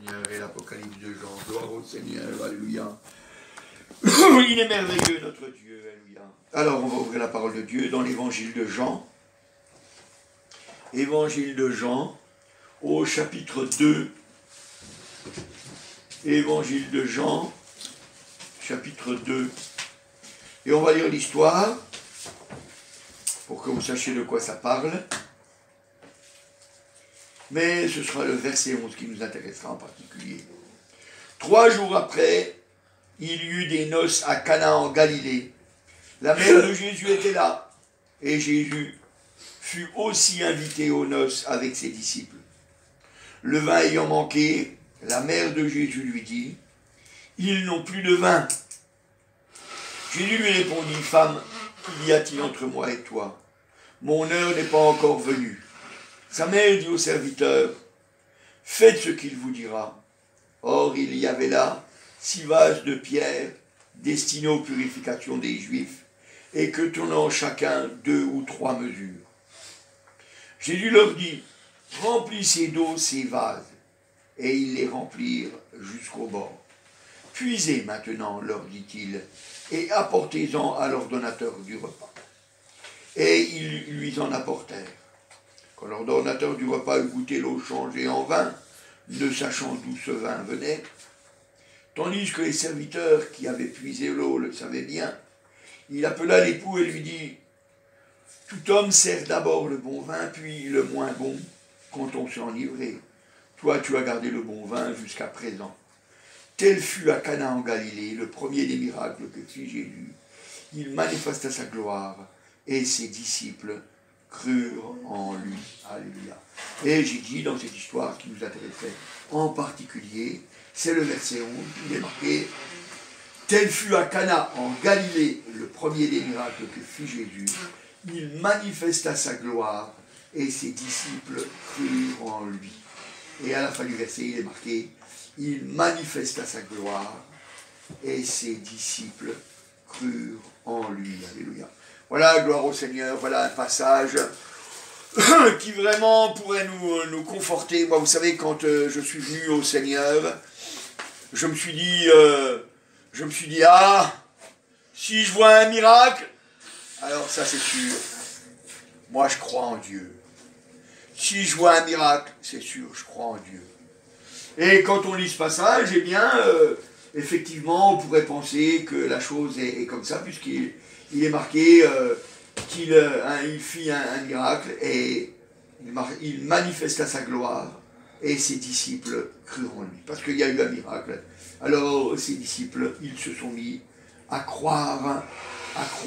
Seigneur et l'Apocalypse de Jean. Gloire au Seigneur, alléluia. Il est merveilleux notre Dieu, alléluia. Alors on va ouvrir la parole de Dieu dans l'évangile de Jean. Évangile de Jean au chapitre 2. Évangile de Jean, chapitre 2. Et on va lire l'histoire pour que vous sachiez de quoi ça parle. Mais ce sera le verset 11 qui nous intéressera en particulier. 3 jours après, il y eut des noces à Cana en Galilée. La mère de Jésus était là, et Jésus fut aussi invité aux noces avec ses disciples. Le vin ayant manqué, la mère de Jésus lui dit, « Ils n'ont plus de vin. » Jésus lui répondit, « Femme, qu'y a-t-il entre moi et toi? Mon heure n'est pas encore venue. » Sa mère dit au serviteur, « Faites ce qu'il vous dira. » Or, il y avait là 6 vases de pierre destinés aux purifications des Juifs, et que tenant chacun 2 ou 3 mesures. Jésus leur dit, « Remplissez d'eau ces vases. » Et ils les remplirent jusqu'au bord. « Puisez maintenant, leur dit-il, et apportez-en à l'ordonnateur du repas. » Et ils lui en apportèrent. Quand l'ordonnateur du repas eut goûté l'eau changée en vin, ne sachant d'où ce vin venait, tandis que les serviteurs qui avaient puisé l'eau le savaient bien, il appela l'époux et lui dit, « Tout homme sert d'abord le bon vin, puis le moins bon, quand on s'est enivré. Toi, tu as gardé le bon vin jusqu'à présent. » Tel fut à Cana en Galilée, le premier des miracles que fit Jésus. Il manifesta sa gloire, et ses disciples crurent en lui. Alléluia. Et j'ai dit dans cette histoire qui nous intéressait en particulier, c'est le verset 11, il est marqué, « Tel fut à Cana en Galilée, le premier des miracles que fit Jésus. Il manifesta sa gloire, et ses disciples crurent en lui. » Et à la fin du verset, il est marqué, « Il manifesta sa gloire, et ses disciples crurent en lui. » Alléluia. Voilà, gloire au Seigneur, voilà un passage qui vraiment pourrait nous conforter. Moi, vous savez, quand je suis venu au Seigneur, je me suis dit, ah, si je vois un miracle, alors ça c'est sûr, moi je crois en Dieu. Si je vois un miracle, c'est sûr, je crois en Dieu. Et quand on lit ce passage, eh bien, effectivement, on pourrait penser que la chose est comme ça, puisqu'il est marqué qu'il fit un miracle et il manifesta sa gloire et ses disciples crurent en lui. Parce qu'il y a eu un miracle. Alors, ses disciples, ils se sont mis à croire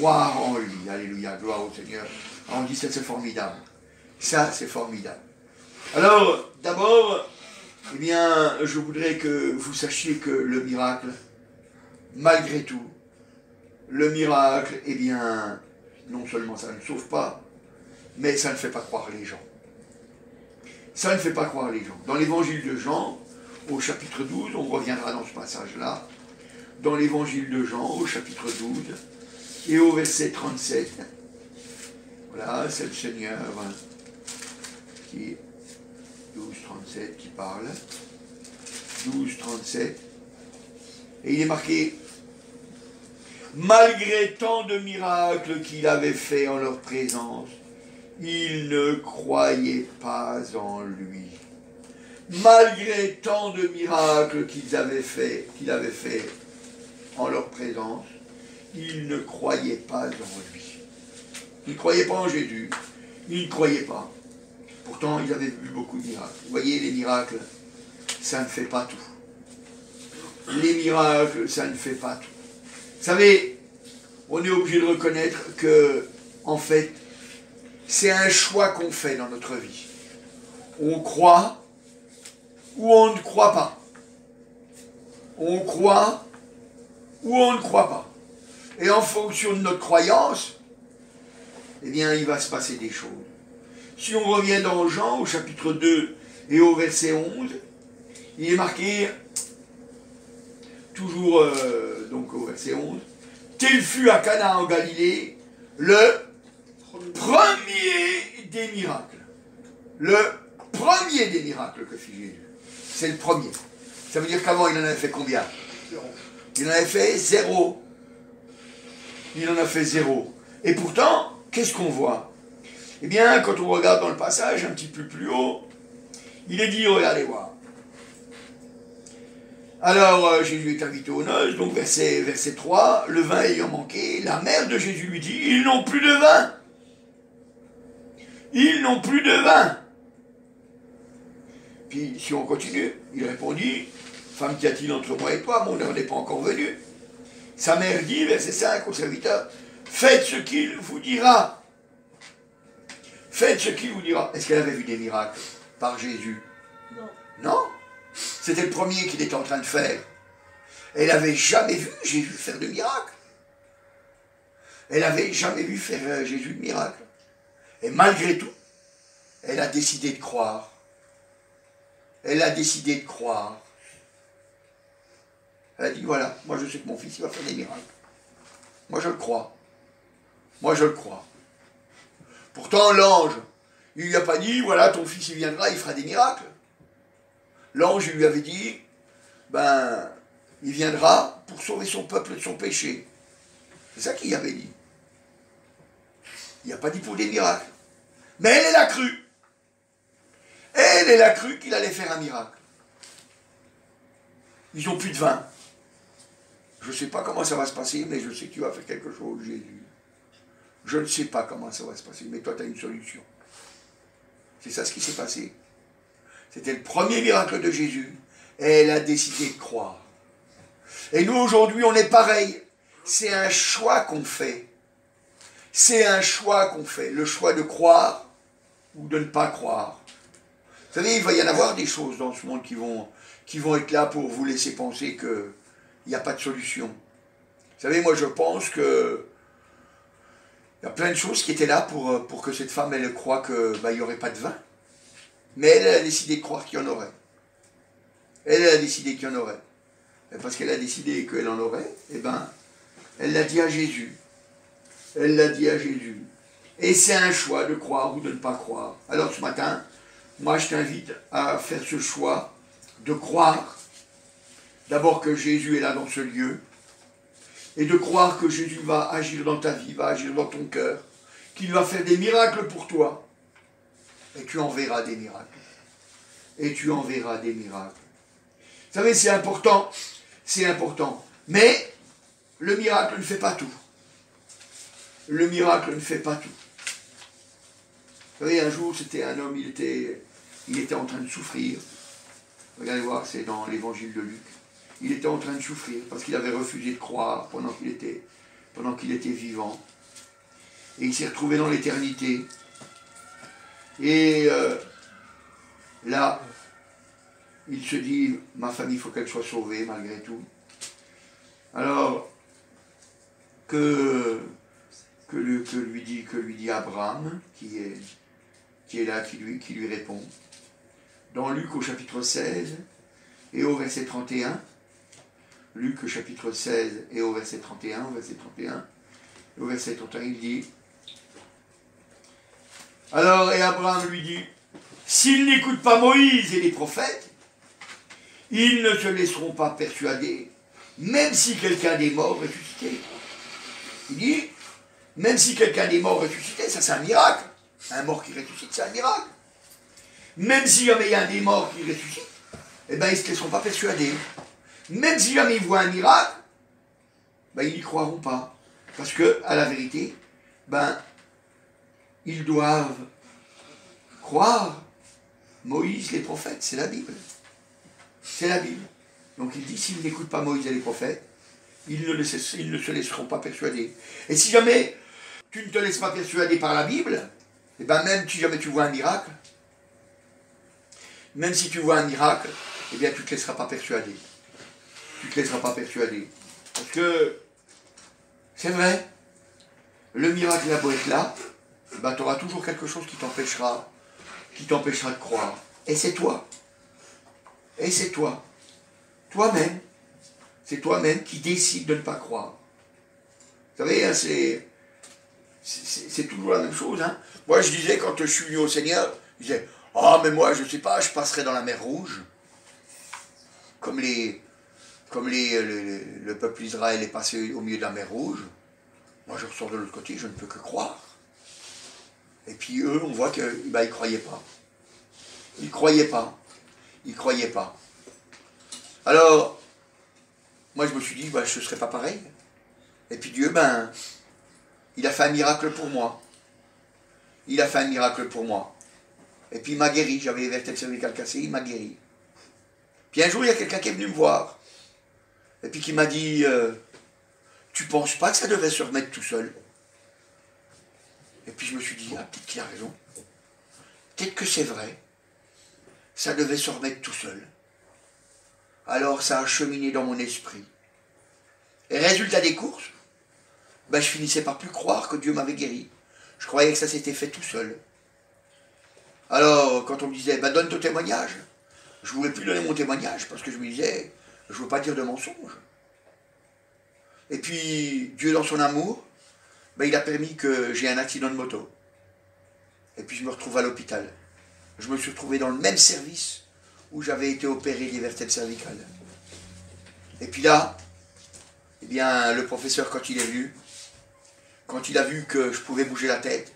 en lui. Alléluia, gloire au Seigneur. Alors, on dit ça, c'est formidable. Ça, c'est formidable. Alors, d'abord, eh bien, je voudrais que vous sachiez que le miracle, malgré tout, le miracle, eh bien, non seulement ça ne sauve pas, mais ça ne fait pas croire les gens. Ça ne fait pas croire les gens. Dans l'évangile de Jean, au chapitre 12, on reviendra dans ce passage-là, dans l'évangile de Jean, au chapitre 12, et au verset 37, voilà, c'est le Seigneur qui, 12, 37, qui parle, 12, 37, et il est marqué, malgré tant de miracles qu'il avait fait en leur présence, ils ne croyaient pas en lui. Malgré tant de miracles qu'il avait fait en leur présence, ils ne croyaient pas en lui. Ils ne croyaient pas en Jésus, ils ne croyaient pas. Pourtant, ils avaient vu beaucoup de miracles. Vous voyez, les miracles, ça ne fait pas tout. Les miracles, ça ne fait pas tout. Vous savez, on est obligé de reconnaître que, en fait, c'est un choix qu'on fait dans notre vie. On croit ou on ne croit pas. On croit ou on ne croit pas. Et en fonction de notre croyance, eh bien, il va se passer des choses. Si on revient dans Jean, au chapitre 2 et au verset 11, il est marqué, toujours donc au verset 11, « Tel fut à Cana en Galilée le premier des miracles. » Le premier des miracles que fit Jésus. C'est le premier. Ça veut dire qu'avant, il en avait fait combien? 0. Il en avait fait 0. Il en a fait 0. Et pourtant, qu'est-ce qu'on voit? Eh bien, quand on regarde dans le passage, un petit peu plus haut, il est dit, regardez voir. Alors, Jésus est invité aux noces, donc verset 3, le vin ayant manqué, la mère de Jésus lui dit, ils n'ont plus de vin. Ils n'ont plus de vin. Puis, si on continue, il répondit, femme, qu'y a-t-il entre moi et toi? Mon heure n'est pas encore venue. Sa mère dit, verset 5, au serviteur, faites ce qu'il vous dira. Faites ce qu'il vous dira. Est-ce qu'elle avait vu des miracles par Jésus? Non. Non. C'était le premier qu'il était en train de faire. Elle n'avait jamais vu Jésus faire de miracle. Elle n'avait jamais vu faire Jésus de miracle. Et malgré tout, elle a décidé de croire. Elle a décidé de croire. Elle a dit, voilà, moi je sais que mon fils il va faire des miracles. Moi je le crois. Moi je le crois. Pourtant l'ange, il ne lui a pas dit, voilà, ton fils il viendra, il fera des miracles. L'ange lui avait dit, ben, il viendra pour sauver son peuple de son péché. C'est ça qu'il avait dit. Il n'a pas dit pour des miracles. Mais elle a cru. Elle a cru qu'il allait faire un miracle. Ils n'ont plus de vin. Je ne sais pas comment ça va se passer, mais je sais que tu vas faire quelque chose, Jésus. Je ne sais pas comment ça va se passer, mais toi, tu as une solution. C'est ça ce qui s'est passé. C'était le premier miracle de Jésus. Et elle a décidé de croire. Et nous, aujourd'hui, on est pareil. C'est un choix qu'on fait. C'est un choix qu'on fait. Le choix de croire ou de ne pas croire. Vous savez, il va y en avoir des choses dans ce monde qui vont être là pour vous laisser penser qu'il n'y a pas de solution. Vous savez, moi, je pense que il y a plein de choses qui étaient là pour que cette femme, elle croie qu'il n'y aurait pas de vin. Mais elle a décidé de croire qu'il y en aurait. Elle a décidé qu'il y en aurait. Et parce qu'elle a décidé qu'elle en aurait, eh bien, elle l'a dit à Jésus. Elle l'a dit à Jésus. Et c'est un choix de croire ou de ne pas croire. Alors ce matin, moi je t'invite à faire ce choix de croire. D'abord que Jésus est là dans ce lieu. Et de croire que Jésus va agir dans ta vie, va agir dans ton cœur. Qu'il va faire des miracles pour toi. Et tu en verras des miracles. Et tu en verras des miracles. Vous savez, c'est important. C'est important. Mais le miracle ne fait pas tout. Le miracle ne fait pas tout. Vous savez, un jour, c'était un homme, il était en train de souffrir. Regardez voir, c'est dans l'évangile de Luc. Il était en train de souffrir parce qu'il avait refusé de croire pendant qu'il était vivant. Et il s'est retrouvé dans l'éternité. Et là, il se dit, ma famille, il faut qu'elle soit sauvée malgré tout. Alors, que lui dit Abraham, qui est là, qui lui répond. Dans Luc au chapitre 16 et au verset 31, Luc au chapitre 16 et au verset 31, et au verset 31, il dit, alors, et Abraham lui dit, s'ils n'écoutent pas Moïse et les prophètes, ils ne se laisseront pas persuader, même si quelqu'un des morts ressuscité. Il dit, même si quelqu'un des morts ressuscité, ça c'est un miracle. Un mort qui ressuscite, c'est un miracle. Même si jamais il y a un des morts qui ressuscite, eh bien ils ne se laisseront pas persuader. Même si jamais ils voient un miracle, ben, ils n'y croiront pas. Parce que, à la vérité, ben, ils doivent croire Moïse, les prophètes, c'est la Bible. C'est la Bible. Donc il dit, s'ils n'écoutent pas Moïse et les prophètes, ils ne se laisseront pas persuader. Et si jamais tu ne te laisses pas persuader par la Bible, et bien même si jamais tu vois un miracle, même si tu vois un miracle, eh bien tu ne te laisseras pas persuader. Tu ne te laisseras pas persuader. Parce que, c'est vrai, le miracle a beau être là, ben, tu auras toujours quelque chose qui t'empêchera de croire. Et c'est toi. Et c'est toi. Toi-même. C'est toi-même qui décides de ne pas croire. Vous savez, hein, c'est toujours la même chose. Hein. Moi, je disais, quand je suis venu au Seigneur, je disais, ah, mais moi, je ne sais pas, je passerai dans la mer Rouge. le peuple d'Israël est passé au milieu de la mer Rouge, moi je ressors de l'autre côté, je ne peux que croire. Et puis eux, on voit qu'ils ne croyaient pas. Ils ne croyaient pas. Ils ne croyaient pas. Alors, moi je me suis dit, je ne serais pas pareil. Et puis Dieu, il a fait un miracle pour moi. Il a fait un miracle pour moi. Et puis il m'a guéri, j'avais les vertèbres cervicales cassées, il m'a guéri. Puis un jour, il y a quelqu'un qui est venu me voir. Et puis qui m'a dit, tu penses pas que ça devait se remettre tout seul? Et puis je me suis dit, peut-être qu'il a raison. Peut-être que c'est vrai. Ça devait se remettre tout seul. Alors ça a cheminé dans mon esprit. Et résultat des courses, je finissais par plus croire que Dieu m'avait guéri. Je croyais que ça s'était fait tout seul. Alors, quand on me disait, donne ton témoignage, je ne voulais plus donner mon témoignage parce que je me disais, je ne veux pas dire de mensonges. Et puis, Dieu dans son amour, il a permis que j'ai un accident de moto. Et puis je me retrouve à l'hôpital. Je me suis retrouvé dans le même service où j'avais été opéré des vertèbres cervicales. Et puis là, le professeur, quand il est venu, quand il a vu que je pouvais bouger la tête,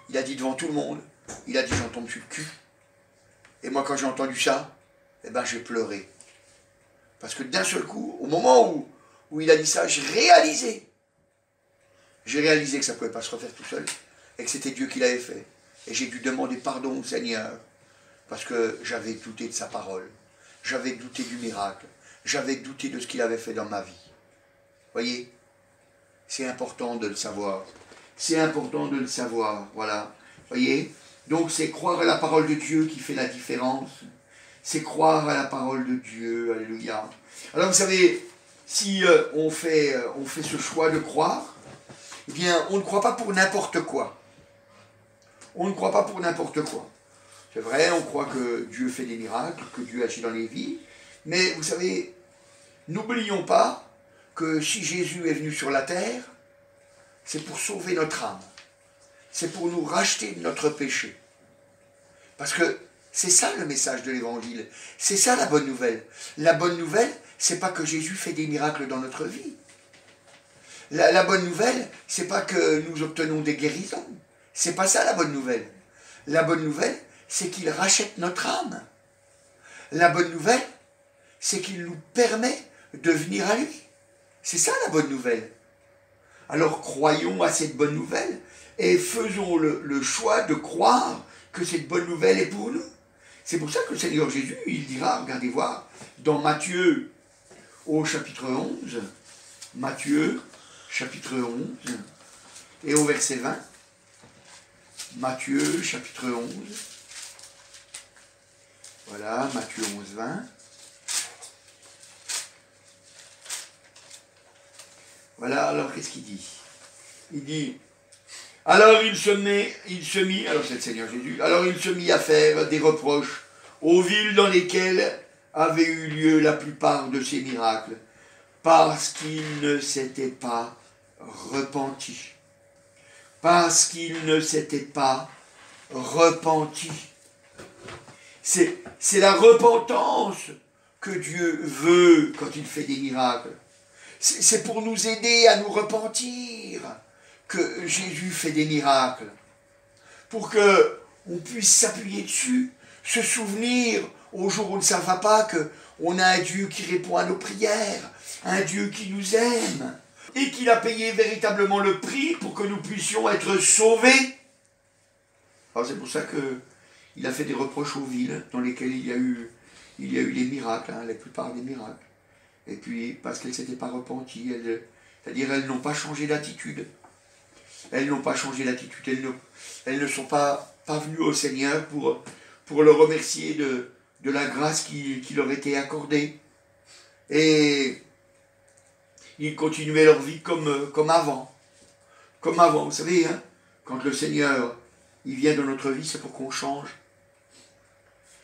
il a dit devant tout le monde, il a dit j'en tombe sur le cul. Et moi quand j'ai entendu ça, j'ai pleuré. Parce que d'un seul coup, au moment où il a dit ça, j'ai réalisé que ça ne pouvait pas se refaire tout seul, et que c'était Dieu qui l'avait fait. Et j'ai dû demander pardon au Seigneur, parce que j'avais douté de sa parole, j'avais douté du miracle, j'avais douté de ce qu'il avait fait dans ma vie. Voyez, c'est important de le savoir. C'est important de le savoir, voilà. Voyez, donc c'est croire à la parole de Dieu qui fait la différence. C'est croire à la parole de Dieu, alléluia. Alors vous savez, si on fait ce choix de croire, on ne croit pas pour n'importe quoi. On ne croit pas pour n'importe quoi. C'est vrai, on croit que Dieu fait des miracles, que Dieu agit dans les vies, mais vous savez, n'oublions pas que si Jésus est venu sur la terre, c'est pour sauver notre âme. C'est pour nous racheter de notre péché. Parce que c'est ça le message de l'évangile. C'est ça la bonne nouvelle. La bonne nouvelle, c'est pas que Jésus fait des miracles dans notre vie. La bonne nouvelle, c'est pas que nous obtenons des guérisons. C'est pas ça la bonne nouvelle. La bonne nouvelle, c'est qu'il rachète notre âme. La bonne nouvelle, c'est qu'il nous permet de venir à lui. C'est ça la bonne nouvelle. Alors croyons à cette bonne nouvelle et faisons le choix de croire que cette bonne nouvelle est pour nous. C'est pour ça que le Seigneur Jésus, il dira, regardez voir, dans Matthieu au chapitre 11, Matthieu chapitre 11 et au verset 20, Matthieu chapitre 11, voilà, Matthieu 11, 20. Voilà, alors qu'est-ce qu'il dit? Il dit, alors il se mit, alors c'est le Seigneur Jésus, alors il se mit à faire des reproches aux villes dans lesquelles avaient eu lieu la plupart de ces miracles, parce qu'ils ne s'étaient pas repentis. Parce qu'ils ne s'étaient pas repentis. C'est la repentance que Dieu veut quand il fait des miracles. C'est pour nous aider à nous repentir que Jésus fait des miracles. Pour qu'on puisse s'appuyer dessus, se souvenir au jour où ça ne va pas qu'on a un Dieu qui répond à nos prières, un Dieu qui nous aime et qu'il a payé véritablement le prix pour que nous puissions être sauvés. Alors c'est pour ça qu'il a fait des reproches aux villes dans lesquelles il y a eu des miracles, la plupart des miracles. Et puis, parce qu'elles ne s'étaient pas repenties, c'est-à-dire elles n'ont pas changé d'attitude. Elles n'ont pas changé d'attitude, elles ne sont pas venues au Seigneur pour le remercier de la grâce qui leur était accordée. Et ils continuaient leur vie comme avant. Comme avant, vous savez, quand le Seigneur il vient dans notre vie, c'est pour qu'on change.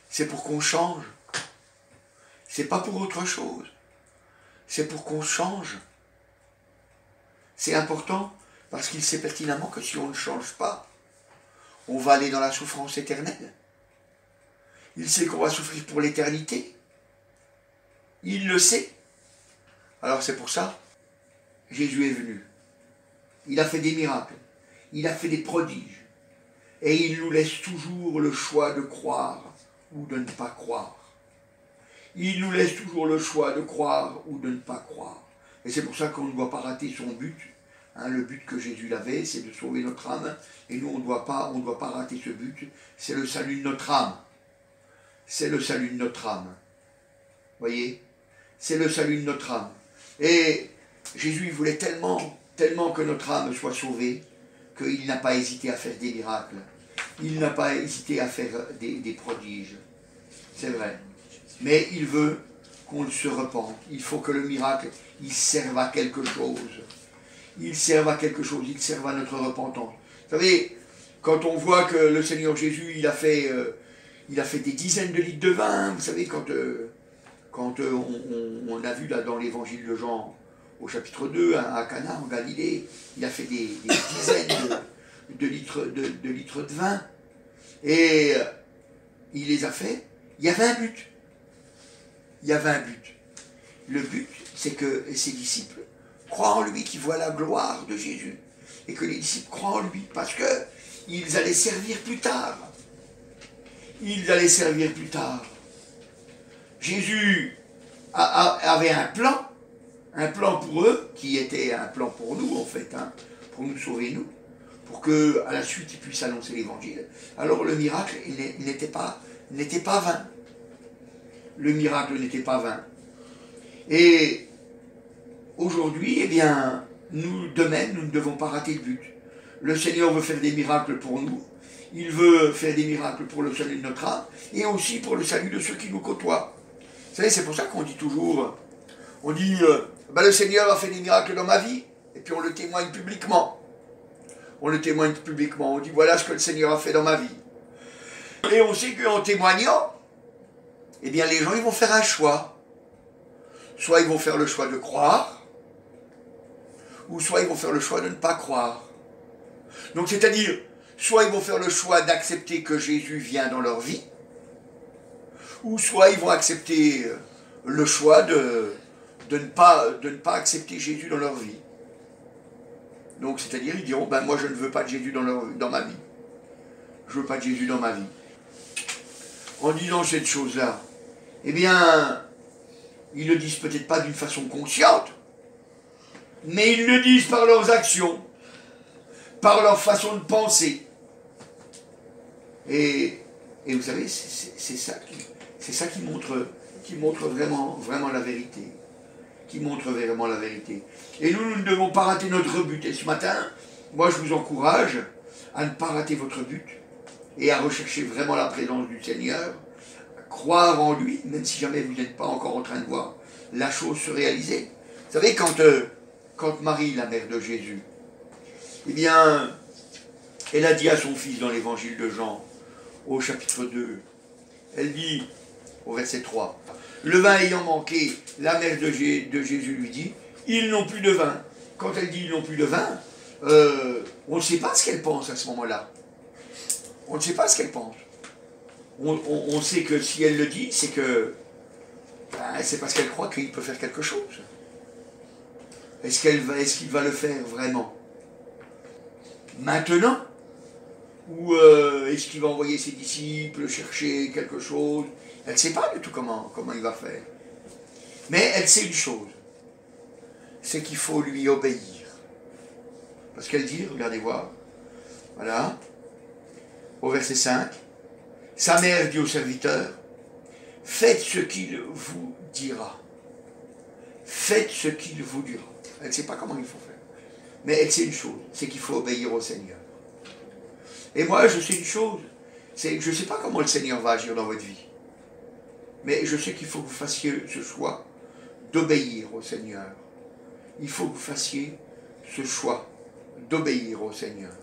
C'est pour qu'on change. C'est pas pour autre chose. C'est pour qu'on change. C'est important parce qu'il sait pertinemment que si on ne change pas, on va aller dans la souffrance éternelle. Il sait qu'on va souffrir pour l'éternité. Il le sait. Alors c'est pour ça, Jésus est venu. Il a fait des miracles. Il a fait des prodiges. Et il nous laisse toujours le choix de croire ou de ne pas croire. Il nous laisse toujours le choix de croire ou de ne pas croire. Et c'est pour ça qu'on ne doit pas rater son but. Le but que Jésus avait, c'est de sauver notre âme. Et nous, on ne doit pas rater ce but. C'est le salut de notre âme. C'est le salut de notre âme. Voyez? C'est le salut de notre âme. Et Jésus, il voulait tellement que notre âme soit sauvée, qu'il n'a pas hésité à faire des miracles. Il n'a pas hésité à faire des prodiges. C'est vrai. Mais il veut qu'on se repente. Il faut que le miracle, il serve à quelque chose. Il serve à quelque chose. Il serve à notre repentance. Vous savez, quand on voit que le Seigneur Jésus, il a fait des dizaines de litres de vin, vous savez, quand on a vu là dans l'évangile de Jean, au chapitre 2, à Cana, en Galilée, il a fait des dizaines de litres de vin. Et il les a fait. Il y avait un but. Il y avait un but. Le but, c'est que ses disciples croient en lui, qu'ils voient la gloire de Jésus. Et que les disciples croient en lui, parce qu'ils allaient servir plus tard. Ils allaient servir plus tard. Jésus avait un plan pour eux, qui était un plan pour nous, en fait, pour nous sauver, nous, pour qu'à la suite, ils puissent annoncer l'évangile. Alors le miracle, il n'était pas vain. Le miracle n'était pas vain. Et aujourd'hui, eh bien, nous, de même, nous ne devons pas rater le but. Le Seigneur veut faire des miracles pour nous. Il veut faire des miracles pour le salut de notre âme, et aussi pour le salut de ceux qui nous côtoient. Vous savez, c'est pour ça qu'on dit toujours, le Seigneur a fait des miracles dans ma vie, et puis on le témoigne publiquement. On le témoigne publiquement, on dit voilà ce que le Seigneur a fait dans ma vie. Et on sait qu'en témoignant, eh bien les gens ils vont faire un choix. Soit ils vont faire le choix de croire, ou soit ils vont faire le choix de ne pas croire. Donc c'est-à-dire, soit ils vont faire le choix d'accepter que Jésus vient dans leur vie, ou soit ils vont accepter le choix de ne pas accepter Jésus dans leur vie. Donc c'est-à-dire, ils diront, moi je ne veux pas de Jésus dans ma vie. Je ne veux pas de Jésus dans ma vie. En disant cette chose-là, eh bien, ils ne le disent peut-être pas d'une façon consciente, mais ils le disent par leurs actions, par leur façon de penser. Et vous savez, c'est ça qui montre vraiment la vérité. Qui montre vraiment la vérité. Et nous ne devons pas rater notre but. Et ce matin, moi je vous encourage à ne pas rater votre but et à rechercher vraiment la présence du Seigneur, à croire en lui, même si jamais vous n'êtes pas encore en train de voir la chose se réaliser. Vous savez, quand Marie, la mère de Jésus, eh bien, elle a dit à son fils dans l'évangile de Jean, au chapitre 2, elle dit, au verset 3, le vin ayant manqué, la mère de Jésus lui dit, ils n'ont plus de vin. Quand elle dit ils n'ont plus de vin, on ne sait pas ce qu'elle pense à ce moment-là. On ne sait pas ce qu'elle pense. On sait que si elle le dit, c'est que c'est parce qu'elle croit qu'il peut faire quelque chose. Est-ce qu'il va le faire vraiment maintenant? Ou est-ce qu'il va envoyer ses disciples chercher quelque chose? Elle ne sait pas du tout comment il va faire. Mais elle sait une chose, c'est qu'il faut lui obéir. Parce qu'elle dit, regardez voir, voilà, au verset 5, sa mère dit au serviteur, faites ce qu'il vous dira. Faites ce qu'il vous dira. Elle ne sait pas comment il faut faire. Mais elle sait une chose, c'est qu'il faut obéir au Seigneur. Et moi, je sais une chose, c'est que je ne sais pas comment le Seigneur va agir dans votre vie. Mais je sais qu'il faut que vous fassiez ce choix d'obéir au Seigneur. Il faut que vous fassiez ce choix d'obéir au Seigneur.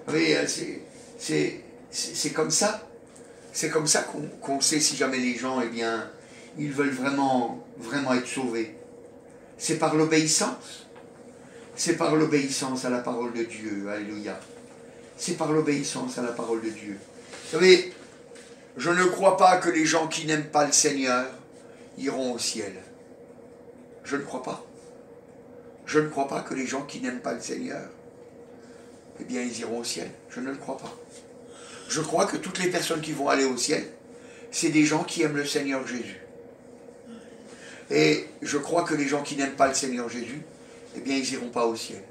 Vous voyez, c'est comme ça. C'est comme ça qu'on sait si jamais les gens, eh bien, ils veulent vraiment être sauvés. C'est par l'obéissance. C'est par l'obéissance à la parole de Dieu. Alléluia. C'est par l'obéissance à la parole de Dieu. Vous savez, je ne crois pas que les gens qui n'aiment pas le Seigneur, iront au ciel. Je ne crois pas. Je ne crois pas que les gens qui n'aiment pas le Seigneur, eh bien, ils iront au ciel. Je ne le crois pas. Je crois que toutes les personnes qui vont aller au ciel, c'est des gens qui aiment le Seigneur Jésus. Et je crois que les gens qui n'aiment pas le Seigneur Jésus, eh bien, ils n'iront pas au ciel.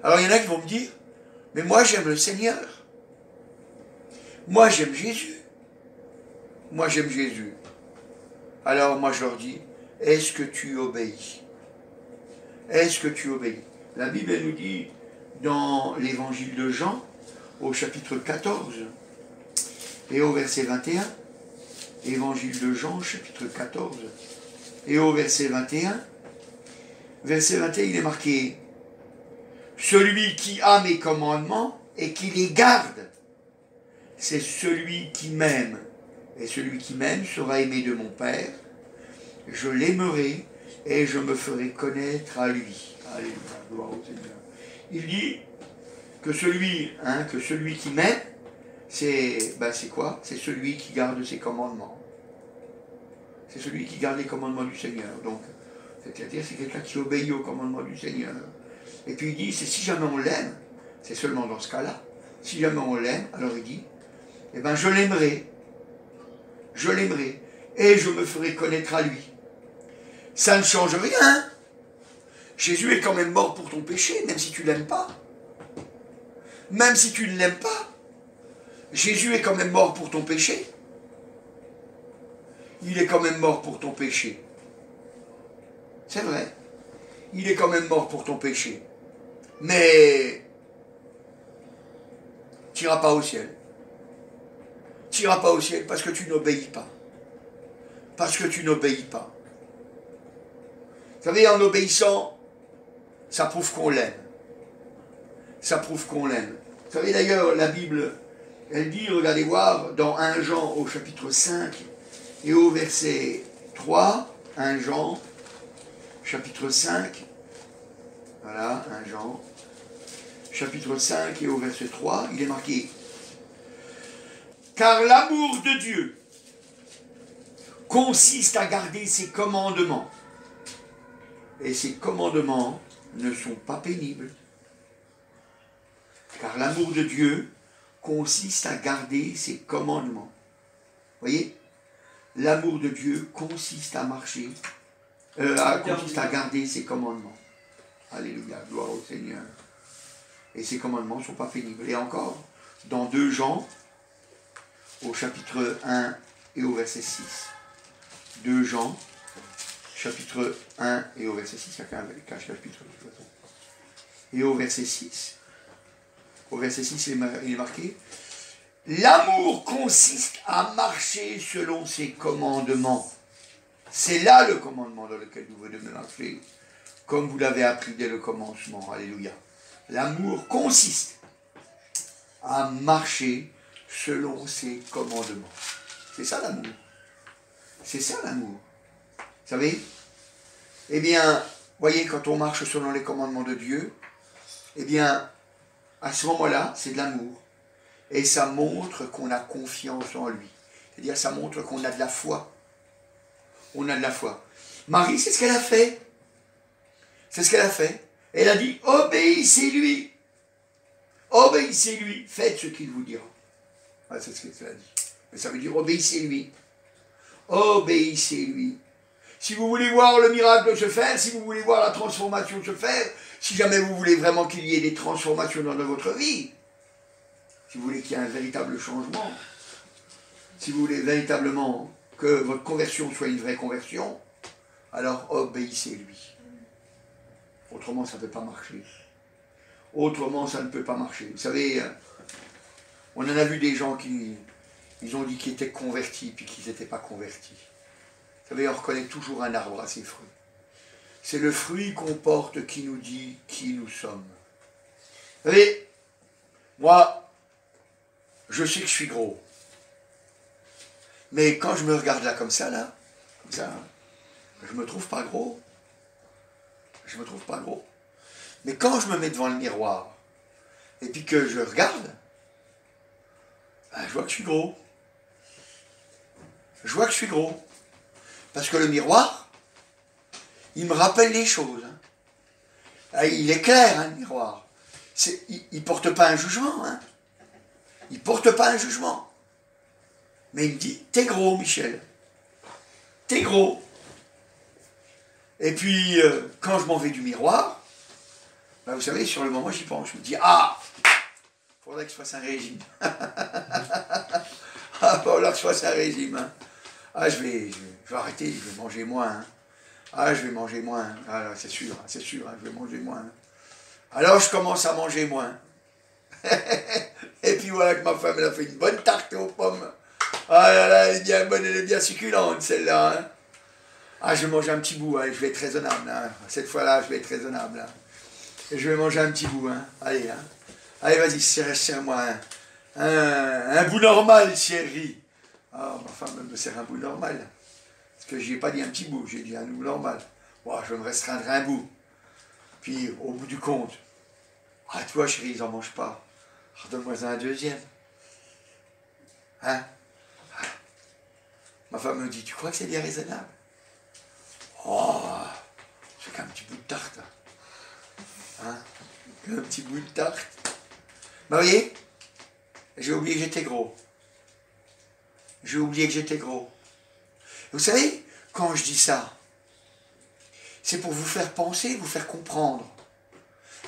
Alors, il y en a qui vont me dire, mais moi, j'aime le Seigneur. Moi, j'aime Jésus. Moi, j'aime Jésus. Alors, moi, je leur dis, est-ce que tu obéis? Est-ce que tu obéis? La Bible, elle nous dit, dans l'évangile de Jean, au chapitre 14, et au verset 21, évangile de Jean, chapitre 14, et au verset 21, verset 21, il est marqué, celui qui a mes commandements et qui les garde, c'est celui qui m'aime. Et celui qui m'aime sera aimé de mon Père. Je l'aimerai et je me ferai connaître à lui. Alléluia, gloire au Seigneur. Il dit que celui qui m'aime, c'est quoi? C'est celui qui garde ses commandements. C'est celui qui garde les commandements du Seigneur. Donc, c'est-à-dire c'est quelqu'un qui obéit aux commandements du Seigneur. Et puis il dit, c'est si jamais on l'aime, c'est seulement dans ce cas-là. Si jamais on l'aime, alors il dit, eh bien je l'aimerai, et je me ferai connaître à lui. Ça ne change rien. Jésus est quand même mort pour ton péché, même si tu ne l'aimes pas. Même si tu ne l'aimes pas, Jésus est quand même mort pour ton péché. Il est quand même mort pour ton péché. C'est vrai. Il est quand même mort pour ton péché. Mais tu n'iras pas au ciel. Tu n'iras pas au ciel parce que tu n'obéis pas. Parce que tu n'obéis pas. Vous savez, en obéissant, ça prouve qu'on l'aime. Ça prouve qu'on l'aime. Vous savez d'ailleurs, la Bible, elle dit, regardez voir, dans 1 Jean au chapitre 5 et au verset 3, 1 Jean, chapitre 5, voilà, 1 Jean, chapitre 5 et au verset 3, il est marqué, car l'amour de Dieu consiste à garder ses commandements. Et ces commandements ne sont pas pénibles. Car l'amour de Dieu consiste à garder ses commandements. Voyez? L'amour de Dieu consiste à marcher, consiste à garder ses commandements. Alléluia, gloire au Seigneur. Et ces commandements ne sont pas pénibles. Et encore, dans 2 Jean, au chapitre 1 et au verset 6. 2 Jean, chapitre 1 et au verset 6, il y a qu'un chapitre de toute façon. Et au verset 6, il est marqué, l'amour consiste à marcher selon ses commandements. C'est là le commandement dans lequel vous devez marcher, comme vous l'avez appris dès le commencement. Alléluia. L'amour consiste à marcher selon ses commandements. C'est ça l'amour. C'est ça l'amour. Vous savez? Eh bien, voyez, quand on marche selon les commandements de Dieu, eh bien, à ce moment-là, c'est de l'amour. Et ça montre qu'on a confiance en lui. C'est-à-dire, ça montre qu'on a de la foi. On a de la foi. Marie, c'est ce qu'elle a fait. C'est ce qu'elle a fait. Elle a dit, obéissez-lui. Obéissez-lui. Faites ce qu'il vous dira. Ah, c'est ce qu'elle a dit. Mais ça veut dire, obéissez-lui. Obéissez-lui. Si vous voulez voir le miracle se faire, si vous voulez voir la transformation se faire, si jamais vous voulez vraiment qu'il y ait des transformations dans votre vie, si vous voulez qu'il y ait un véritable changement, si vous voulez véritablement que votre conversion soit une vraie conversion, alors obéissez-lui. Autrement, ça ne peut pas marcher. Autrement, ça ne peut pas marcher. Vous savez, on en a vu des gens qui ils ont dit qu'ils étaient convertis, puis qu'ils n'étaient pas convertis. Vous savez, on reconnaît toujours un arbre à ses fruits. C'est le fruit qu'on porte qui nous dit qui nous sommes. Vous savez, moi, je sais que je suis gros. Mais quand je me regarde là, comme ça, je me trouve pas gros. Je me trouve pas gros. Mais quand je me mets devant le miroir, et puis que je regarde, ben, je vois que je suis gros. Je vois que je suis gros. Parce que le miroir, il me rappelle les choses. Hein. Ah, il est clair, hein, le miroir. Il ne porte pas un jugement. Hein. Il ne porte pas un jugement. Mais il me dit, t'es gros, Michel. T'es gros. Et puis, quand je m'en vais du miroir, ben vous savez, sur le moment, j'y pense. Je me dis, ah, faudrait que je fasse un régime. Ah, faudrait que je fasse un régime. Hein. Ah, je vais arrêter, je vais manger moins. Hein. Ah, je vais manger moins. Ah, c'est sûr, hein, je vais manger moins. Alors, je commence à manger moins. Et puis voilà que ma femme, elle a fait une bonne tarte aux pommes. Ah là là, elle est bien bonne, elle est bien succulente, celle-là. Hein. Ah, je vais manger un petit bout, hein, je vais être raisonnable. Hein. Cette fois-là, je vais être raisonnable. Hein. Et je vais manger un petit bout. Hein. Allez, hein. Allez, vas-y, serre-moi un bout normal, chérie. Ah, ma femme me sert un bout normal. Parce que je ai pas dit un petit bout, j'ai dit un bout normal. Bon, je vais me restreindre un bout. Puis, au bout du compte, ah, toi, chérie, ils n'en mangent pas. Redonne-moi un deuxième. Hein? Ma femme me dit, tu crois que c'est bien raisonnable? Oh, c'est qu'un petit bout de tarte. Hein? Un petit bout de tarte. Vous voyez? J'ai oublié que j'étais gros. J'ai oublié que j'étais gros. Vous savez, quand je dis ça, c'est pour vous faire penser, vous faire comprendre.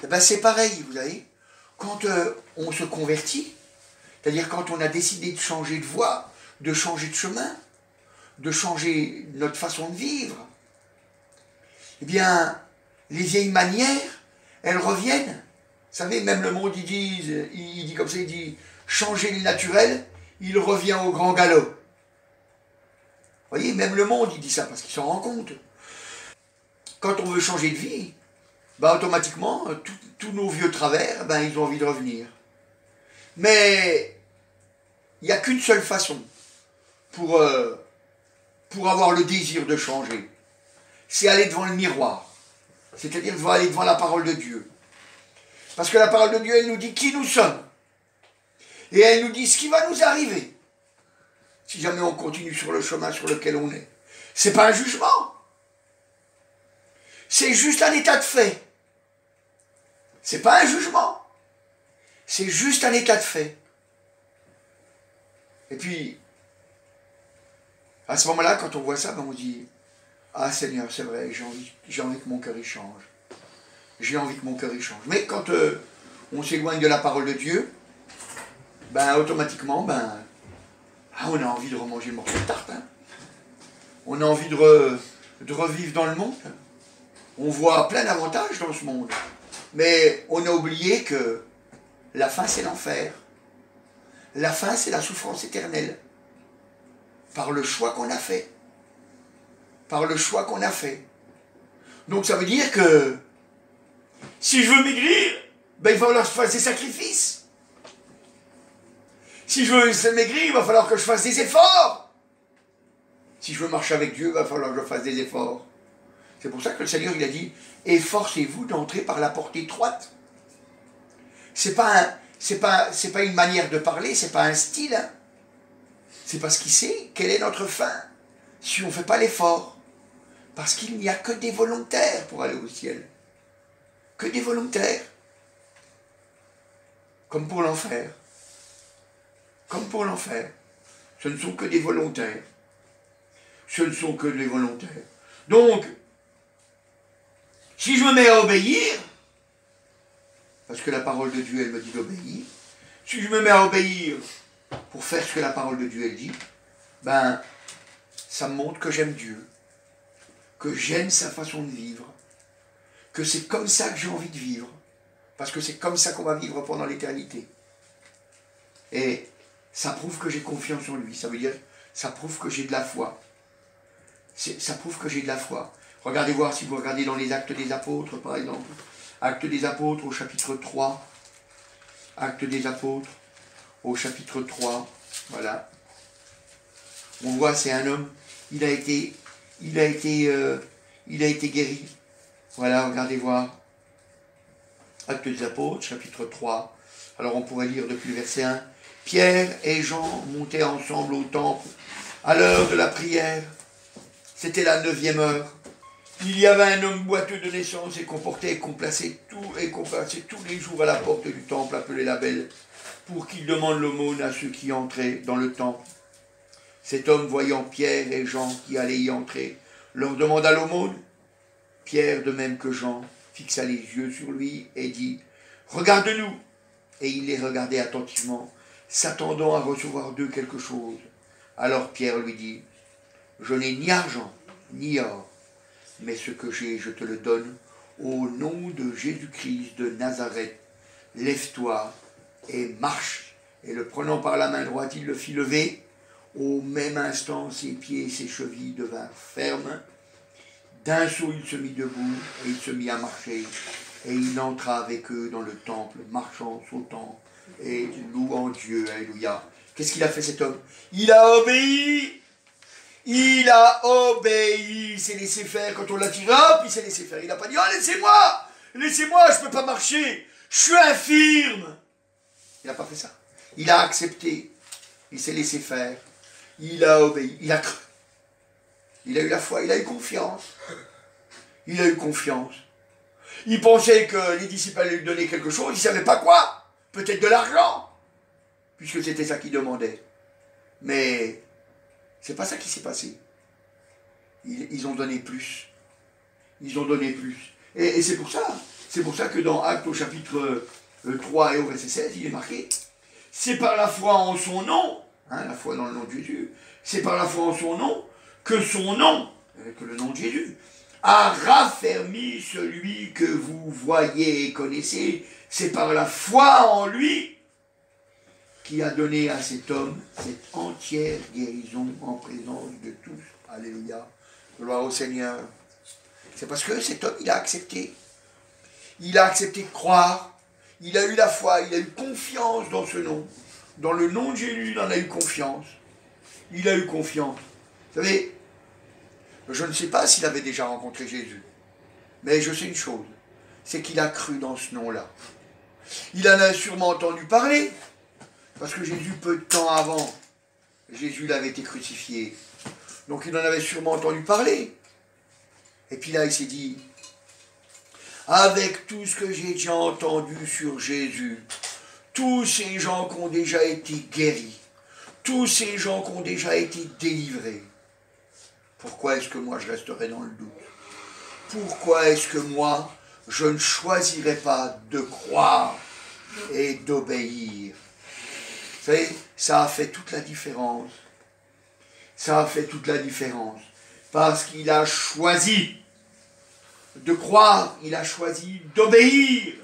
Et ben c'est pareil, vous savez, quand on se convertit, c'est-à-dire quand on a décidé de changer de voie, de changer de chemin, de changer notre façon de vivre, eh bien, les vieilles manières, elles reviennent. Vous savez, même le monde, il dit comme ça, il dit, changer le naturel, il revient au grand galop. Vous voyez, même le monde, il dit ça parce qu'il s'en rend compte. Quand on veut changer de vie, ben automatiquement, tous nos vieux travers, ben, ils ont envie de revenir. Mais il n'y a qu'une seule façon pour avoir le désir de changer. C'est aller devant le miroir. C'est-à-dire aller devant la parole de Dieu. Parce que la parole de Dieu, elle nous dit qui nous sommes. Et elle nous dit ce qui va nous arriver. Si jamais on continue sur le chemin sur lequel on est. C'est pas un jugement. C'est juste un état de fait. C'est pas un jugement. C'est juste un état de fait. Et puis, à ce moment-là, quand on voit ça, ben on dit, ah Seigneur, c'est vrai, j'ai envie que mon cœur y change. J'ai envie que mon cœur y change. Mais quand on s'éloigne de la parole de Dieu, ben automatiquement, ben, on a envie de remanger le morceau de tarte. Hein. On a envie de revivre dans le monde. On voit plein d'avantages dans ce monde. Mais on a oublié que la fin, c'est l'enfer. La fin, c'est la souffrance éternelle. Par le choix qu'on a fait. Par le choix qu'on a fait. Donc ça veut dire que si je veux maigrir, ben il va falloir que je fasse des sacrifices. Si je veux maigrir, il va falloir que je fasse des efforts. Si je veux marcher avec Dieu, il va falloir que je fasse des efforts. C'est pour ça que le Seigneur, il a dit, efforcez-vous d'entrer par la porte étroite. C'est pas une manière de parler, c'est pas un style. Hein. C'est parce qu'il sait quelle est notre fin si on ne fait pas l'effort. Parce qu'il n'y a que des volontaires pour aller au ciel. Que des volontaires. Comme pour l'enfer. Comme pour l'enfer. Ce ne sont que des volontaires. Ce ne sont que des volontaires. Donc, si je me mets à obéir, parce que la parole de Dieu, elle me dit d'obéir, si je me mets à obéir pour faire ce que la parole de Dieu, elle dit, ben, ça me montre que j'aime Dieu, que j'aime sa façon de vivre, que c'est comme ça que j'ai envie de vivre, parce que c'est comme ça qu'on va vivre pendant l'éternité. Et ça prouve que j'ai confiance en lui, ça veut dire, ça prouve que j'ai de la foi. Ça prouve que j'ai de la foi. Regardez voir, si vous regardez dans les Actes des Apôtres, par exemple, Actes des Apôtres au chapitre 3, Actes des Apôtres au chapitre 3, voilà. On voit, c'est un homme, il a été guéri. Voilà, regardez voir. Actes des Apôtres, chapitre 3. Alors on pourrait lire depuis le verset 1. Pierre et Jean montaient ensemble au temple à l'heure de la prière. C'était la 9e heure. Il y avait un homme boiteux de naissance et qu'on plaçait tous les jours à la porte du temple, appelé la Belle, pour qu'il demande l'aumône à ceux qui entraient dans le temple. Cet homme, voyant Pierre et Jean qui allaient y entrer, leur demanda l'aumône. Pierre, de même que Jean, fixa les yeux sur lui et dit « Regarde-nous !» Et il les regardait attentivement, s'attendant à recevoir d'eux quelque chose. Alors Pierre lui dit « Je n'ai ni argent, ni or, mais ce que j'ai, je te le donne. Au nom de Jésus-Christ de Nazareth, lève-toi et marche. » Et le prenant par la main droite, il le fit lever. Au même instant, ses pieds et ses chevilles devinrent fermes. D'un saut, il se mit debout et il se mit à marcher. Et il entra avec eux dans le temple, marchant, sautant et louant Dieu. Alléluia. Qu'est-ce qu'il a fait cet homme? Il a obéi. Il a obéi. Il s'est laissé faire. Quand on l'a tiré, hop, il s'est laissé faire. Il n'a pas dit, oh, laissez-moi, laissez-moi, je ne peux pas marcher. Je suis infirme. Il n'a pas fait ça. Il a accepté. Il s'est laissé faire. Il a obéi. Il a cru. Il a eu la foi. Il a eu confiance. Il a eu confiance. Il pensait que les disciples allaient lui donner quelque chose. Il ne savait pas quoi. Peut-être de l'argent. Puisque c'était ça qu'il demandait. Mais c'est pas ça qui s'est passé. Ils ont donné plus. Ils ont donné plus. Et c'est pour ça. C'est pour ça que dans Actes au chapitre 3 et au verset 16, il est marqué. C'est par la foi en son nom, la foi dans le nom de Jésus, c'est par la foi en son nom, que le nom de Jésus, a raffermi celui que vous voyez et connaissez. C'est par la foi en lui qui a donné à cet homme cette entière guérison en présence de tous. Alléluia. Gloire au Seigneur. C'est parce que cet homme, il a accepté. Il a accepté de croire. Il a eu la foi. Il a eu confiance dans ce nom. Dans le nom de Jésus, il en a eu confiance. Il a eu confiance. Vous savez, je ne sais pas s'il avait déjà rencontré Jésus. Mais je sais une chose. C'est qu'il a cru dans ce nom-là. Il en a sûrement entendu parler. Parce que Jésus, peu de temps avant, Jésus l'avait été crucifié. Donc il en avait sûrement entendu parler. Et puis là, il s'est dit, avec tout ce que j'ai déjà entendu sur Jésus, tous ces gens qui ont déjà été guéris, tous ces gens qui ont déjà été délivrés, pourquoi est-ce que moi je resterai dans le doute? Pourquoi est-ce que moi, je ne choisirais pas de croire et d'obéir? Vous savez, ça a fait toute la différence. Ça a fait toute la différence. Parce qu'il a choisi de croire, il a choisi d'obéir,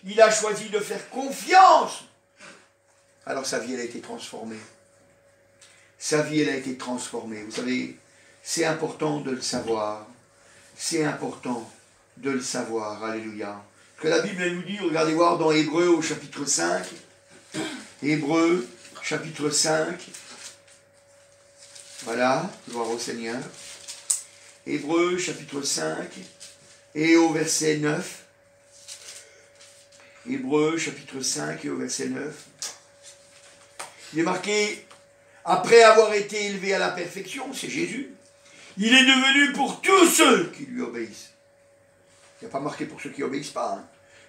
il a choisi de faire confiance. Alors sa vie, elle a été transformée. Sa vie, elle a été transformée. Vous savez, c'est important de le savoir. C'est important de le savoir. Alléluia. Que la Bible, elle nous dit, regardez voir dans Hébreux au chapitre 5. Hébreux, chapitre 5. Voilà, gloire au Seigneur. Hébreux, chapitre 5, et au verset 9. Hébreux, chapitre 5, et au verset 9. Il est marqué, après avoir été élevé à la perfection, c'est Jésus, il est devenu pour tous ceux qui lui obéissent. Il n'y a pas marqué pour ceux qui n'obéissent pas.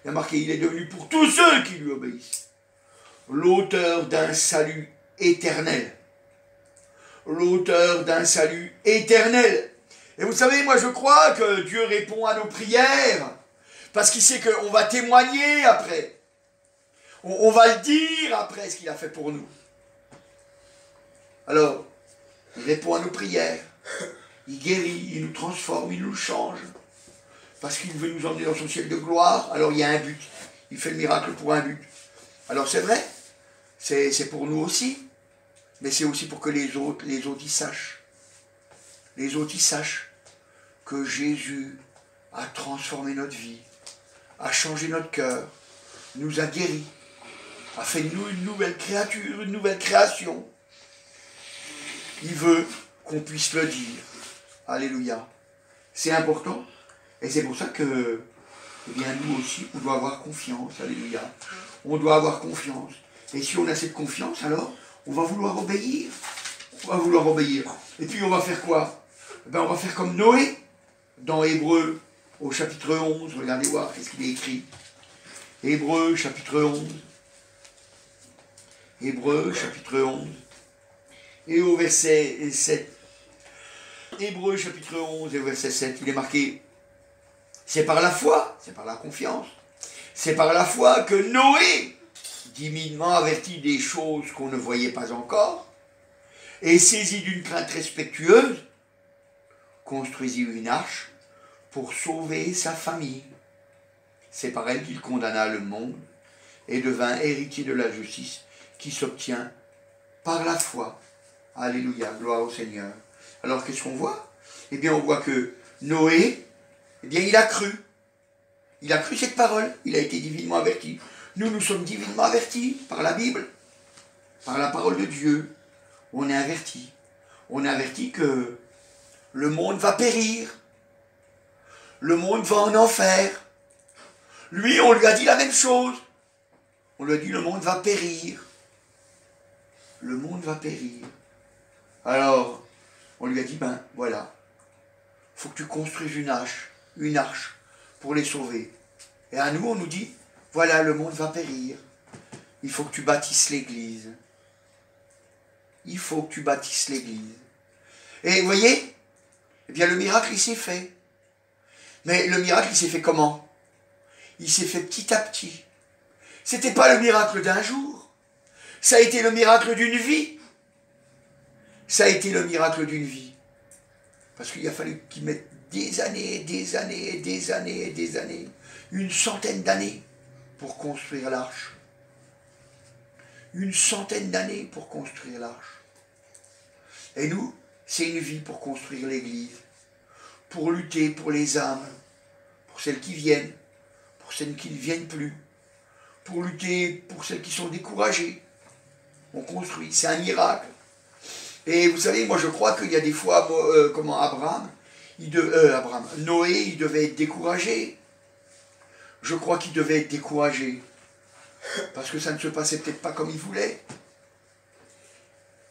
Il y a marqué, il est devenu pour tous ceux qui lui obéissent. L'auteur d'un salut éternel. L'auteur d'un salut éternel. Et vous savez, moi je crois que Dieu répond à nos prières, parce qu'il sait qu'on va témoigner après. On va le dire après ce qu'il a fait pour nous. Alors, il répond à nos prières, il guérit, il nous transforme, il nous change, parce qu'il veut nous emmener dans son ciel de gloire. Alors il y a un but, il fait le miracle pour un but. Alors c'est vrai, c'est pour nous aussi, mais c'est aussi pour que les autres y sachent. Les autres y sachent que Jésus a transformé notre vie, a changé notre cœur, nous a guéris, a fait de nous une nouvelle créature, une nouvelle création. Il veut qu'on puisse le dire. Alléluia. C'est important. Et c'est pour ça que, eh bien, nous aussi, on doit avoir confiance. Alléluia. On doit avoir confiance. Et si on a cette confiance, alors, on va vouloir obéir. On va vouloir obéir. Et puis, on va faire quoi? Ben, on va faire comme Noé, dans Hébreux, au chapitre 11. Regardez voir qu'est-ce qu'il est écrit. Hébreux, chapitre 11. Hébreux, chapitre 11. Et au verset 7. Hébreux, chapitre 11, et au verset 7, il est marqué, c'est par la foi, c'est par la confiance, c'est par la foi que Noé, divinement averti des choses qu'on ne voyait pas encore, et saisi d'une crainte respectueuse, construisit une arche pour sauver sa famille. C'est par elle qu'il condamna le monde et devint héritier de la justice qui s'obtient par la foi. Alléluia, gloire au Seigneur. Alors qu'est-ce qu'on voit? Eh bien on voit que Noé, eh bien il a cru. Il a cru cette parole, il a été divinement averti. Nous sommes divinement avertis par la Bible, par la parole de Dieu. On est avertis. On est avertis que le monde va périr. Le monde va en enfer. Lui, on lui a dit la même chose. On lui a dit le monde va périr. Le monde va périr. Alors, on lui a dit, ben voilà, il faut que tu construises une arche pour les sauver. Et à nous, on nous dit, voilà, le monde va périr. Il faut que tu bâtisses l'église. Il faut que tu bâtisses l'église. Et vous voyez, eh bien le miracle, il s'est fait. Mais le miracle, il s'est fait comment? Il s'est fait petit à petit. C'était pas le miracle d'un jour. Ça a été le miracle d'une vie. Ça a été le miracle d'une vie. Parce qu'il a fallu qu'ils mettent des années, des années, des années, des années, une centaine d'années pour construire l'arche. Une centaine d'années pour construire l'arche. Et nous, c'est une vie pour construire l'église, pour lutter pour les âmes, pour celles qui viennent, pour celles qui ne viennent plus, pour lutter pour celles qui sont découragées. On construit, c'est un miracle. Et vous savez, moi je crois qu'il y a des fois, Noé, il devait être découragé. Je crois qu'il devait être découragé. Parce que ça ne se passait peut-être pas comme il voulait.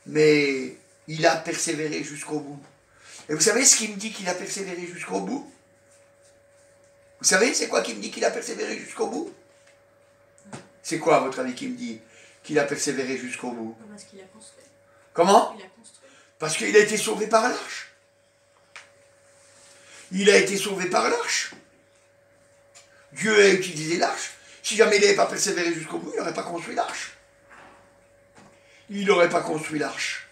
Mais il a persévéré jusqu'au bout. Et vous savez ce qui me dit qu'il a persévéré jusqu'au bout? Vous savez, c'est quoi qui me dit qu'il a persévéré jusqu'au bout? C'est quoi, à votre avis, qui me dit qu'il a persévéré jusqu'au bout? Parce qu'il a construit. Comment? Il a construit. Parce qu'il a été sauvé par l'arche. Il a été sauvé par l'arche. Dieu a utilisé l'arche. Si jamais il n'avait pas persévéré jusqu'au bout, il n'aurait pas construit l'arche. Il n'aurait pas construit l'arche.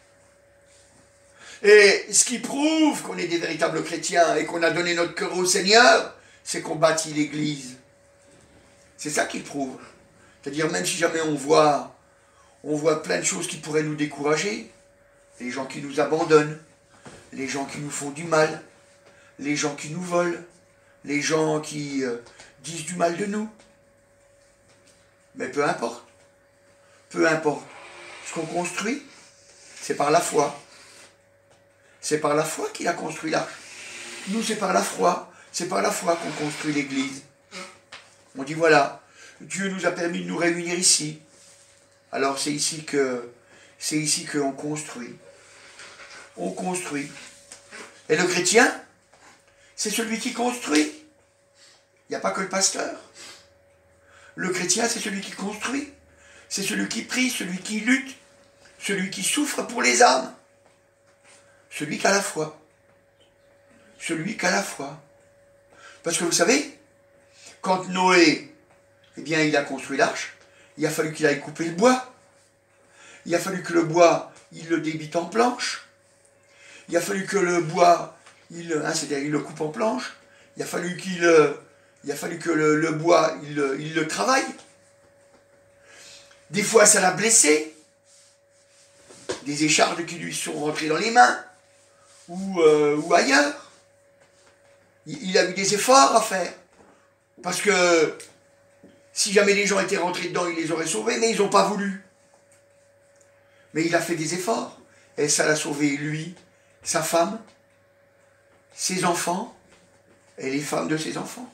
Et ce qui prouve qu'on est des véritables chrétiens et qu'on a donné notre cœur au Seigneur, c'est qu'on bâtit l'église. C'est ça qui prouve. C'est-à-dire, même si jamais on voit plein de choses qui pourraient nous décourager, les gens qui nous abandonnent, les gens qui nous font du mal, les gens qui nous volent, les gens qui disent du mal de nous. Mais peu importe. Peu importe. Ce qu'on construit, c'est par la foi. C'est par la foi qu'il a construit l'arche. Nous, c'est par la foi. C'est par la foi qu'on construit l'église. On dit voilà, Dieu nous a permis de nous réunir ici. Alors c'est ici qu'on construit. On construit. Et le chrétien, c'est celui qui construit. Il n'y a pas que le pasteur. Le chrétien, c'est celui qui construit. C'est celui qui prie, celui qui lutte, celui qui souffre pour les âmes. Celui qui a la foi. Celui qui a la foi. Parce que vous savez, quand Noé, eh bien, il a construit l'arche, il a fallu qu'il aille couper le bois. Il a fallu que le bois, il le débite en planches. Il a fallu que le bois, c'est-à-dire il le coupe en planches. Il a fallu que le bois, il le travaille. Des fois, ça l'a blessé. Des échardes qui lui sont rentrées dans les mains. Ou ailleurs. Il a eu des efforts à faire. Parce que si jamais les gens étaient rentrés dedans, il les aurait sauvés, mais ils n'ont pas voulu. Mais il a fait des efforts. Et ça l'a sauvé, lui, sa femme, ses enfants et les femmes de ses enfants.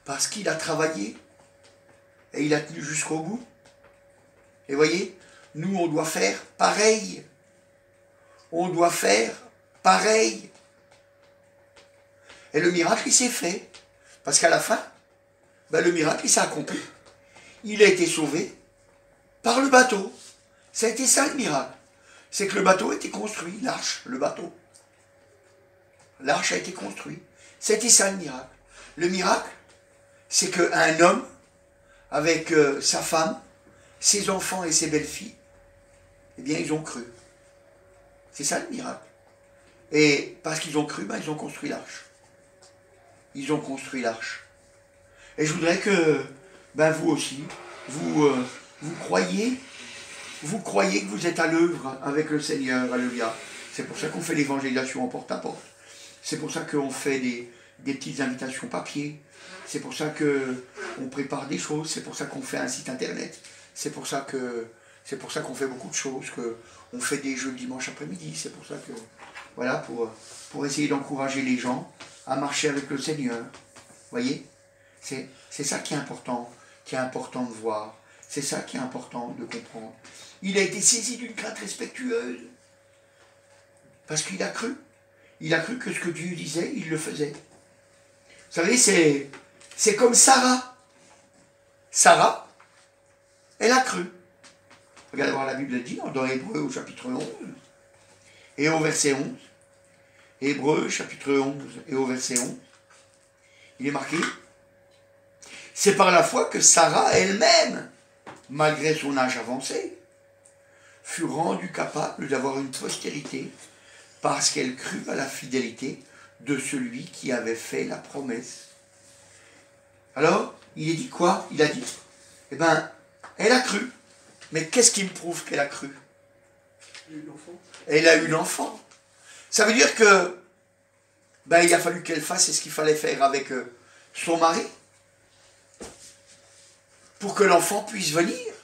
Parce qu'il a travaillé et il a tenu jusqu'au bout. Et voyez, nous, on doit faire pareil. On doit faire pareil. Et le miracle, il s'est fait. Parce qu'à la fin, ben, le miracle, il s'est accompli. Il a été sauvé par le bateau. Ça a été ça le miracle. C'est que le bateau a été construit, l'arche, le bateau. L'arche a été construite. C'était ça le miracle. Le miracle, c'est qu'un homme, avec sa femme, ses enfants et ses belles-filles, eh bien, ils ont cru. C'est ça le miracle. Et parce qu'ils ont cru, ben, ils ont construit l'arche. Ils ont construit l'arche. Et je voudrais que, ben, vous aussi, vous croyez que vous êtes à l'œuvre avec le Seigneur, alléluia. C'est pour ça qu'on fait l'évangélisation en porte-à-porte. C'est pour ça qu'on fait des petites invitations papier. C'est pour ça qu'on prépare des choses. C'est pour ça qu'on fait un site internet. C'est pour ça qu'on fait beaucoup de choses. On fait des jeux le dimanche après-midi. C'est pour ça que, voilà, pour essayer d'encourager les gens à marcher avec le Seigneur. Vous voyez? C'est ça qui est important de voir. C'est ça qui est important de comprendre. Il a été saisi d'une crainte respectueuse. Parce qu'il a cru. Il a cru que ce que Dieu disait, il le faisait. Vous savez, c'est comme Sarah. Sarah, elle a cru. Regardez voir la Bible dit dans Hébreux au chapitre 11 et au verset 11. Hébreux chapitre 11 et au verset 11. Il est marqué. C'est par la foi que Sarah elle-même, malgré son âge avancé, fut rendue capable d'avoir une postérité parce qu'elle crut à la fidélité de celui qui avait fait la promesse. Alors, il a dit quoi? Il a dit, eh bien, elle a cru. Mais qu'est-ce qui me prouve qu'elle a cru? Elle a eu l'enfant. Ça veut dire que, ben, il a fallu qu'elle fasse ce qu'il fallait faire avec son mari pour que l'enfant puisse venir. Il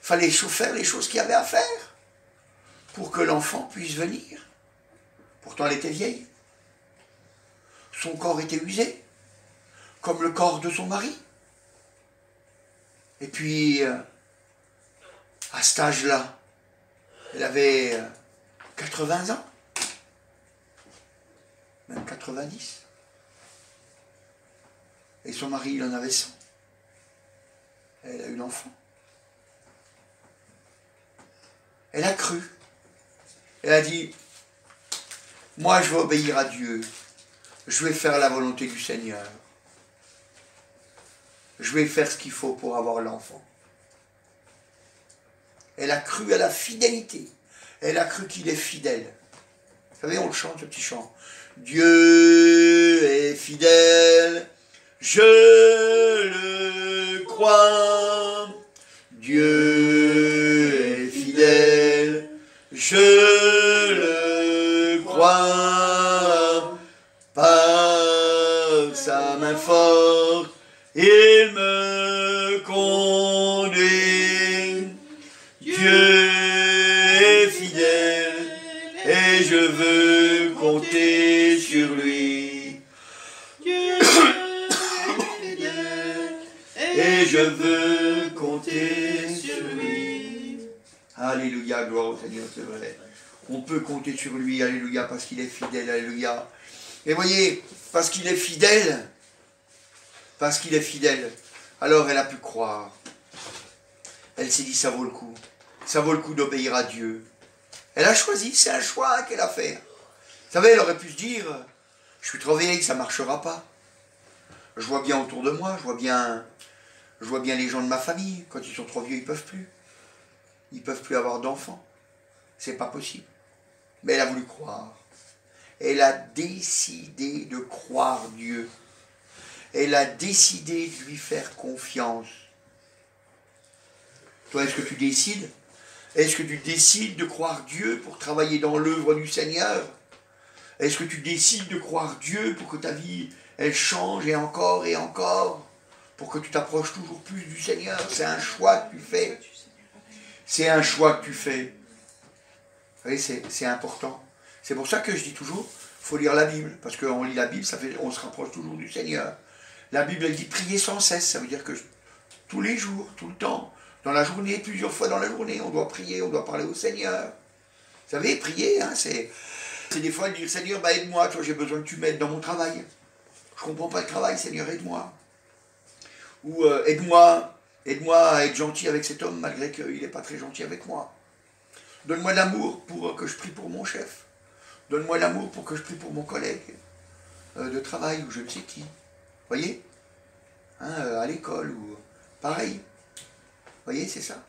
fallait faire les choses qu'il y avait à faire pour que l'enfant puisse venir. Pourtant, elle était vieille. Son corps était usé, comme le corps de son mari. Et puis, à cet âge-là, elle avait 80 ans, même 90. Et son mari, il en avait 100. Elle a eu l'enfant. Elle a cru. Elle a dit, moi je vais obéir à Dieu. Je vais faire la volonté du Seigneur. Je vais faire ce qu'il faut pour avoir l'enfant. Elle a cru à la fidélité. Elle a cru qu'il est fidèle. Vous savez, on le chante, ce petit chant. Dieu est fidèle, je le crois. Dieu est fidèle, je le crois. Par sa main forte, il me conduit. Dieu est fidèle et je veux compter sur lui. Dieu est fidèle et je veux compter sur lui. Alléluia, gloire au Seigneur, c'est vrai. On peut compter sur lui, alléluia, parce qu'il est fidèle, alléluia. Et voyez, parce qu'il est fidèle, alors elle a pu croire. Elle s'est dit, ça vaut le coup. Ça vaut le coup d'obéir à Dieu. Elle a choisi, c'est un choix qu'elle a fait. Vous savez, elle aurait pu se dire, je suis trop vieille, ça ne marchera pas. Je vois bien autour de moi, je vois bien les gens de ma famille. Quand ils sont trop vieux, ils ne peuvent plus. Ils ne peuvent plus avoir d'enfants. C'est pas possible. Mais elle a voulu croire. Elle a décidé de croire Dieu. Elle a décidé de lui faire confiance. Toi, est-ce que tu décides? Est-ce que tu décides de croire Dieu pour travailler dans l'œuvre du Seigneur? Est-ce que tu décides de croire Dieu pour que ta vie, elle change et encore, pour que tu t'approches toujours plus du Seigneur? C'est un choix que tu fais. C'est un choix que tu fais. Vous voyez, c'est important. C'est pour ça que je dis toujours, il faut lire la Bible. Parce qu'on lit la Bible, on se rapproche toujours du Seigneur. La Bible, elle dit prier sans cesse. Ça veut dire que tous les jours, tout le temps, dans la journée, plusieurs fois dans la journée, on doit prier, on doit parler au Seigneur. savez, prier, hein, c'est des fois dire, Seigneur, bah, aide-moi, toi j'ai besoin que tu m'aides dans mon travail. Je ne comprends pas le travail, Seigneur, aide-moi. Ou aide-moi à être gentil avec cet homme, malgré qu'il n'est pas très gentil avec moi. Donne-moi l'amour pour que je prie pour mon chef. Donne-moi l'amour pour que je prie pour mon collègue de travail, ou je ne sais qui. Voyez, hein, à l'école, ou pareil. Voyez, c'est ça.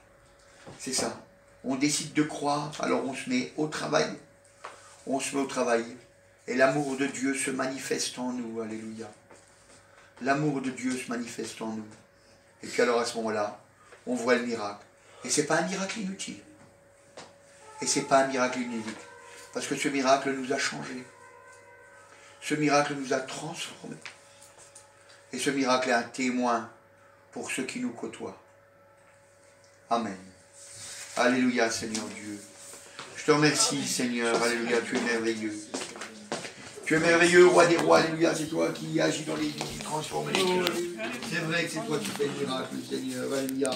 C'est ça. On décide de croire, alors on se met au travail. On se met au travail. Et l'amour de Dieu se manifeste en nous. Alléluia. L'amour de Dieu se manifeste en nous. Et puis alors à ce moment-là, on voit le miracle. Et ce n'est pas un miracle inutile. Et ce n'est pas un miracle inutile. Parce que ce miracle nous a changés. Ce miracle nous a transformés. Et ce miracle est un témoin pour ceux qui nous côtoient. Amen. Alléluia, Seigneur Dieu. Je te remercie, Seigneur. Alléluia, tu es merveilleux. Tu es merveilleux, roi des rois. Alléluia, c'est toi qui agis dans les vies, qui transformes les cœurs. C'est vrai que c'est toi qui fais le miracle, Seigneur. Alléluia.